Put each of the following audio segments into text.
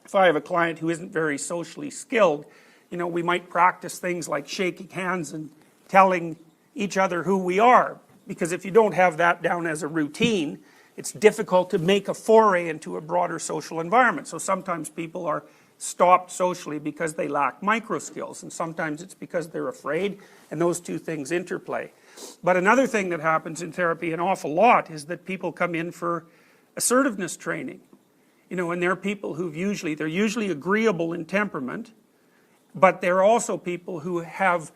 if I have a client who isn't very socially skilled, we might practice things like shaking hands and telling each other who we are. Because if you don't have that down as a routine, it's difficult to make a foray into a broader social environment. So sometimes people are stopped socially because they lack micro skills, and sometimes it's because they're afraid, and those two things interplay. But another thing that happens in therapy an awful lot is that people come in for assertiveness training. And they're people they're usually agreeable in temperament, but they're also people who have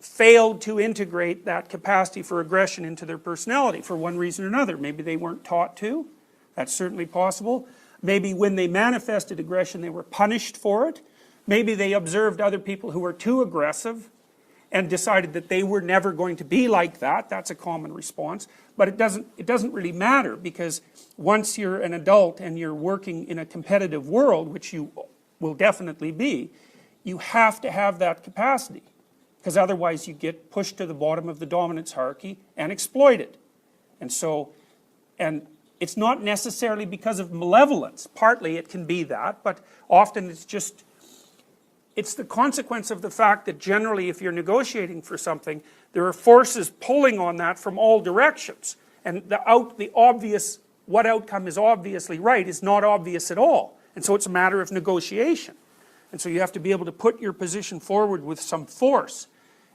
failed to integrate that capacity for aggression into their personality for one reason or another. Maybe they weren't taught to. That's certainly possible. Maybe when they manifested aggression, they were punished for it. Maybe they observed other people who were too aggressive and decided that they were never going to be like that. That's a common response. But it doesn't really matter, because once you're an adult and you're working in a competitive world, which you will definitely be, you have to have that capacity. Because otherwise you get pushed to the bottom of the dominance hierarchy and exploited. And it's not necessarily because of malevolence. Partly it can be that, but often it's the consequence of the fact that generally if you're negotiating for something, there are forces pulling on that from all directions. And what outcome is obviously right is not obvious at all. And so it's a matter of negotiation. And so you have to be able to put your position forward with some force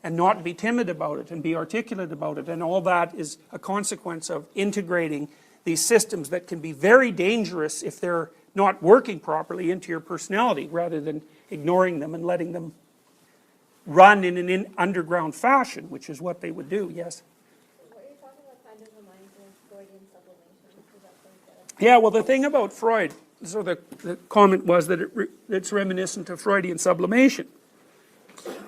and not be timid about it and be articulate about it. And all that is a consequence of integrating these systems that can be very dangerous if they're not working properly into your personality, rather than ignoring them and letting them run in an underground fashion, which is what they would do. Yes? What you're talking about kind of reminds me of Freudian sublimation. Is that something that Yeah, well, the thing about Freud, so the comment was that it's reminiscent of Freudian sublimation.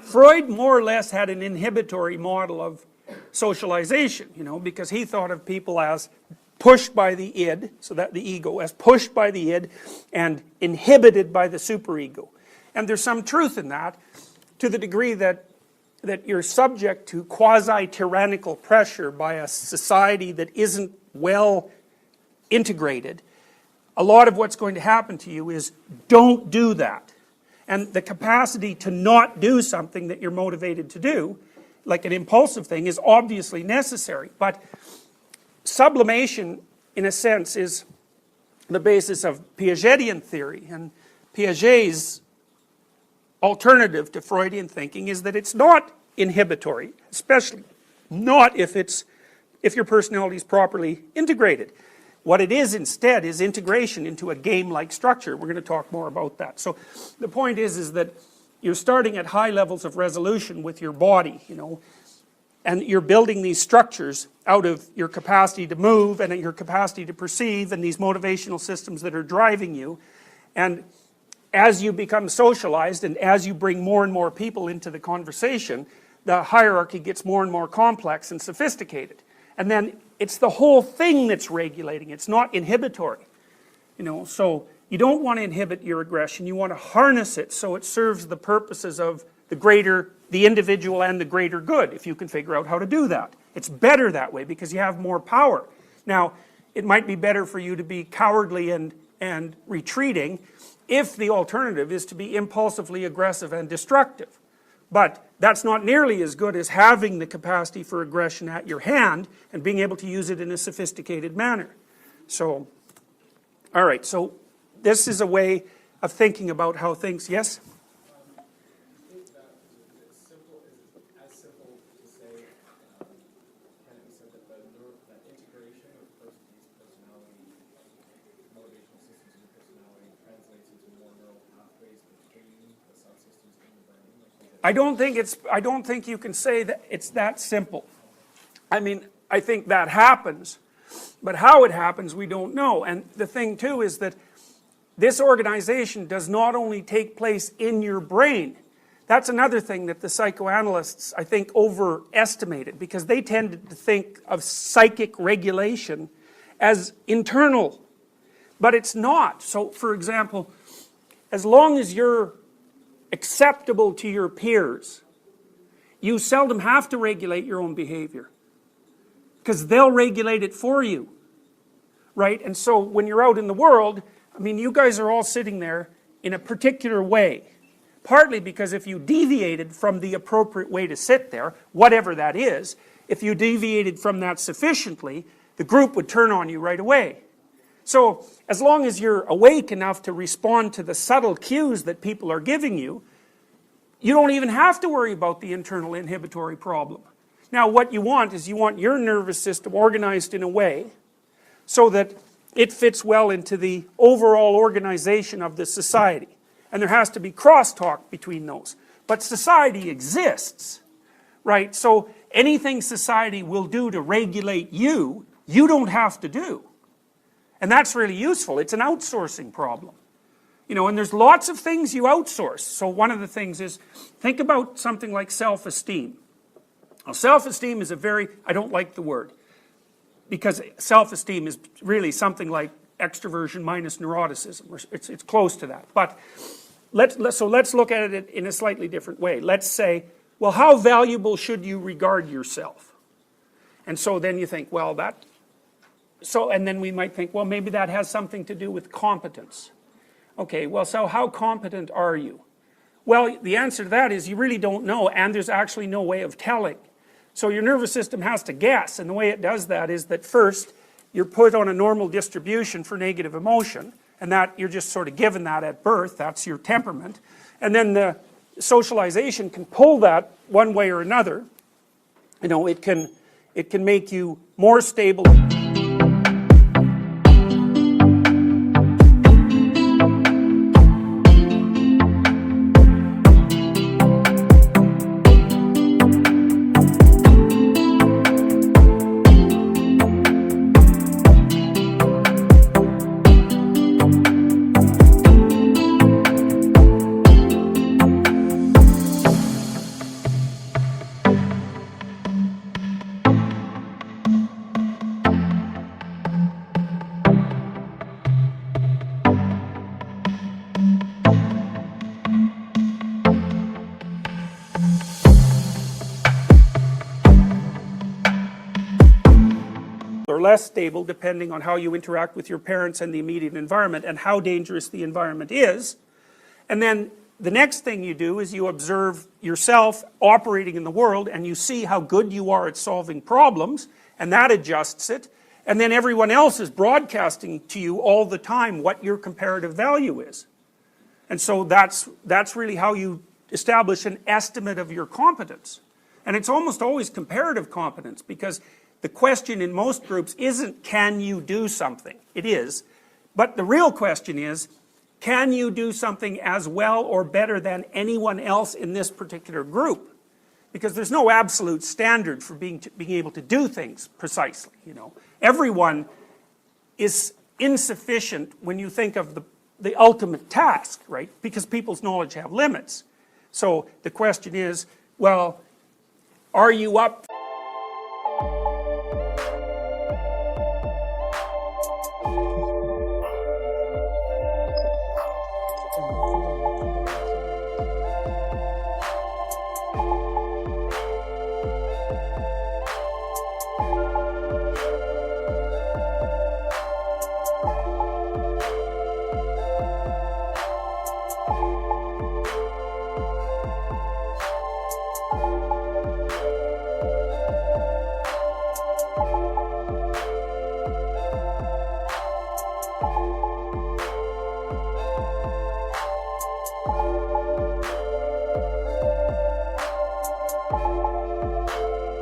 Freud more or less had an inhibitory model of socialization, because he thought of people as pushed by the id, so that the ego, as pushed by the id and inhibited by the superego. And there's some truth in that, to the degree that you're subject to quasi-tyrannical pressure by a society that isn't well integrated. A lot of what's going to happen to you is, don't do that. And the capacity to not do something that you're motivated to do, like an impulsive thing, is obviously necessary. But sublimation, in a sense, is the basis of Piagetian theory. And Piaget's alternative to Freudian thinking is that it's not inhibitory, especially not if your personality is properly integrated. What it is instead is integration into a game-like structure. We're going to talk more about that. So the point is that you're starting at high levels of resolution with your body, and you're building these structures out of your capacity to move and your capacity to perceive and these motivational systems that are driving you. And as you become socialized and as you bring more and more people into the conversation, the hierarchy gets more and more complex and sophisticated. And then it's the whole thing that's regulating. It's not inhibitory. So you don't want to inhibit your aggression. You want to harness it so it serves the purposes of the individual and the greater good, if you can figure out how to do that. It's better that way because you have more power. Now, it might be better for you to be cowardly and retreating if the alternative is to be impulsively aggressive and destructive. But that's not nearly as good as having the capacity for aggression at your hand and being able to use it in a sophisticated manner. So, all right, so this is a way of thinking about how things, yes? I think that it's simple, as simple to say, can it be said that that integration of these personality, motivational systems in your personality translates into more neural pathways between the subsystems in the brain? I don't think you can say that it's that simple. I mean, I think that happens, but how it happens we don't know. And the thing too is that this organization does not only take place in your brain. That's another thing that the psychoanalysts, I think, overestimated, because they tended to think of psychic regulation as internal, but it's not. So, for example, as long as you're acceptable to your peers, you seldom have to regulate your own behavior, because they'll regulate it for you, right? And so when you're out in the world, I mean, you guys are all sitting there in a particular way. Partly because if you deviated from the appropriate way to sit there, whatever that is, if you deviated from that sufficiently, the group would turn on you right away. So as long as you're awake enough to respond to the subtle cues that people are giving you, you don't even have to worry about the internal inhibitory problem. Now what you want is you want your nervous system organized in a way so that it fits well into the overall organization of the society. And there has to be crosstalk between those. But society exists, right? So anything society will do to regulate you, you don't have to do. And that's really useful. It's an outsourcing problem. You know, and there's lots of things you outsource. So one of the things is, think about something like self-esteem. Now, self-esteem is a very, I don't like the word, because self-esteem is really something like extroversion minus neuroticism, or it's close to that. But let's look at it in a slightly different way. Let's say, well, how valuable should you regard yourself? And so then you think, well, and then we might think, well, maybe that has something to do with competence. Okay, well, so how competent are you? Well, the answer to that is you really don't know, and there's actually no way of telling. So your nervous system has to guess, and the way it does that is that first, you're put on a normal distribution for negative emotion, and that you're just sort of given that at birth, that's your temperament. And then the socialization can pull that one way or another. You know, it can make you more stable. Or less stable depending on how you interact with your parents and the immediate environment and how dangerous the environment is. And then the next thing you do is you observe yourself operating in the world and you see how good you are at solving problems, and that adjusts it. And then everyone else is broadcasting to you all the time what your comparative value is. And so that's really how you establish an estimate of your competence. And it's almost always comparative competence, because the question in most groups isn't, can you do something? It is. But the real question is, can you do something as well or better than anyone else in this particular group? Because there's no absolute standard for being able to do things precisely, you know. Everyone is insufficient when you think of the ultimate task, right? Because people's knowledge have limits. So the question is, well, are you up?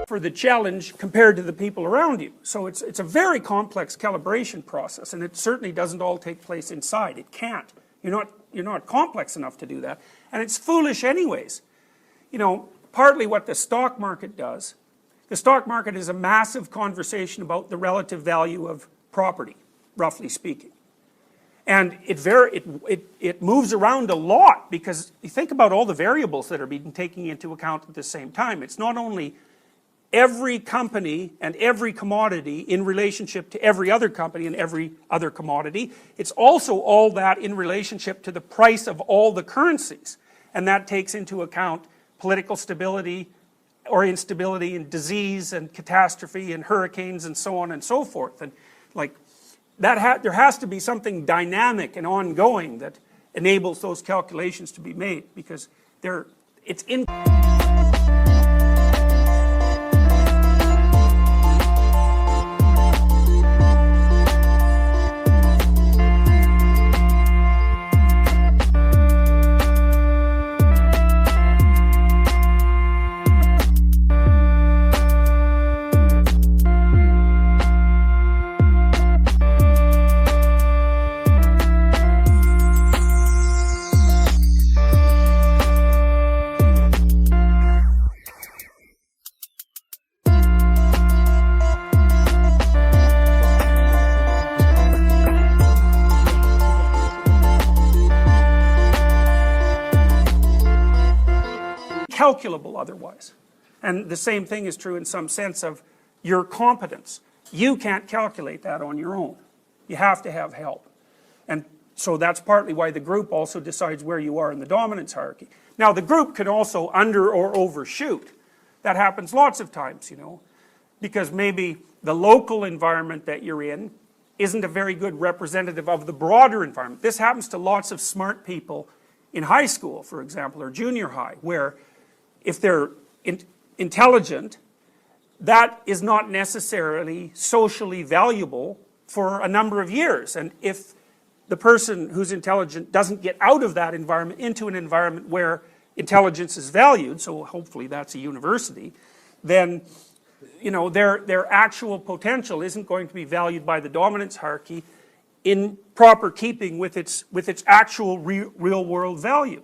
For the challenge compared to the people around you. So it's a very complex calibration process, and it certainly doesn't all take place inside. It can't. You're not complex enough to do that, and it's foolish anyways. You know, partly what the stock market does, the stock market is a massive conversation about the relative value of property, roughly speaking. And it moves around a lot, because you think about all the variables that are being taken into account at the same time. It's not only every company and every commodity in relationship to every other company and every other commodity. It's also all that in relationship to the price of all the currencies. And that takes into account political stability or instability and disease and catastrophe and hurricanes and so on and so forth. And like, there has to be something dynamic and ongoing that enables those calculations to be made, because it's in calculable otherwise. And the same thing is true in some sense of your competence. You can't calculate that on your own. You have to have help. And so that's partly why the group also decides where you are in the dominance hierarchy. Now the group can also under or overshoot. That happens lots of times, you know, because maybe the local environment that you're in isn't a very good representative of the broader environment. This happens to lots of smart people in high school, for example, or junior high, where if they're intelligent, that is not necessarily socially valuable for a number of years. And if the person who's intelligent doesn't get out of that environment into an environment where intelligence is valued, so hopefully that's a university, then you know, their actual potential isn't going to be valued by the dominance hierarchy in proper keeping with its actual real world value.